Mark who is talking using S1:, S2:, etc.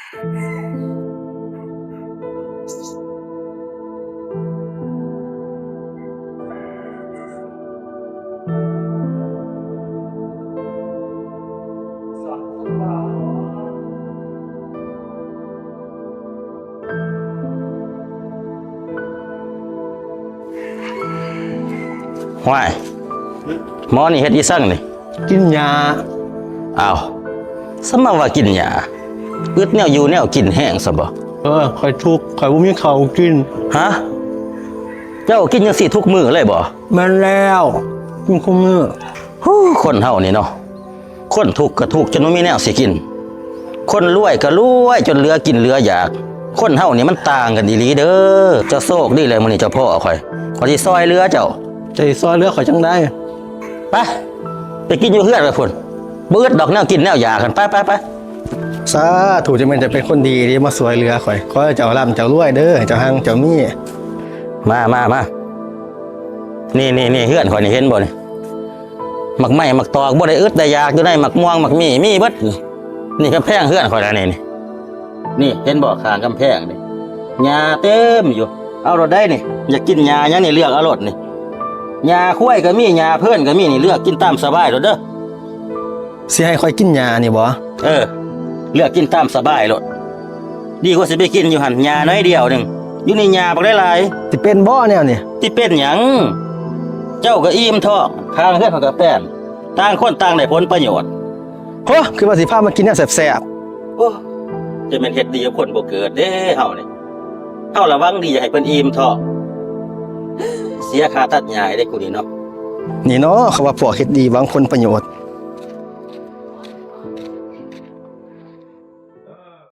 S1: ว้ายหมอนี่เฮ็ดอีสั่งนี่
S2: กินยา
S1: อ้าวสมมาว่ากินหญ้าอึดแนวอยู่แนวกินแห้งซะบ่
S2: ข่อยทุกข์ข่อยบ่มีข้าวกิน
S1: ฮะเจ้ากินจังซี่ทุกมื้อเลยบ่
S2: แม่นแล้วกินคุมื้อ
S1: ฮู้คนเฮานี่เนาะคนทุกข์ก็ทุกข์จนบ่มีแนวสิกินคนรวยก็รวยจนเหลือกินเหลืออยากคนเฮานี่มันต่างกันอีหลีเด้อเจ้าโชคดีเลยมื้อนี้เจ้าพ่อข่อยสิซอยเหลือเจ้า
S2: ใจซอยเหลือข่อยจังได้
S1: ไปกินอยู่เฮือนไปพุ่นบ่อึดดอกแนวกินแนวอยากกันไป
S2: สาธุจะแม่นจะเป็นคนดีที่มาสวยเหลือข่อยขอให้เจ้าร่ำเจ้ารวยเด้อเจ้าหังเจ้ามี
S1: มานี่เฮือนข่อยนี่เห็นบ่นี่หมักไม้หมักตอกบ่ได้อึดได้อยากอยู่ในหมักม่วงหมักมีเบิดนี่กำแพงเฮือนข่อยแล้วนี่เห็นบ่ข้างกำแพงนี่หญ้าเต็มอยู่เอารถได้นี่อยากกินหญ้าหยังนี่เลือกเอารถนี่หญ้าควายก็มีหญ้าเพิ่นก็มีนี่เลือกกินตามสบายรถเด้อ
S2: สิให้ข่อยกินยานี่บ่
S1: เลือกกินตามสบายรถดีกว่าสิไปกินอยู่หั่นหญ้าน้อยเดียวหนึงอยู่นี่หญ้าบักหลาย
S2: สิเป็นบ่แนวนี่
S1: ที่เป็นหยังเจ้าก็อิ่มท้องข้างเฮือนเขาก็แป้นต่างคนต่างได้ผลประโยชน์
S2: โหคือว่าสิพามากินแนวแซ่บ
S1: โอ้จะเป็นเฮ็ดดีกับคนบ่เกิดเด้เฮานี่เฮาระวังดีอย่าให้เพิ่นอิ่มท้องเสียค่าตัดหญ้าได้กูนี่เนาะ
S2: ๆนี่เนาะเขาว่าพวกเฮ็ดดีหวังผลประโยชน์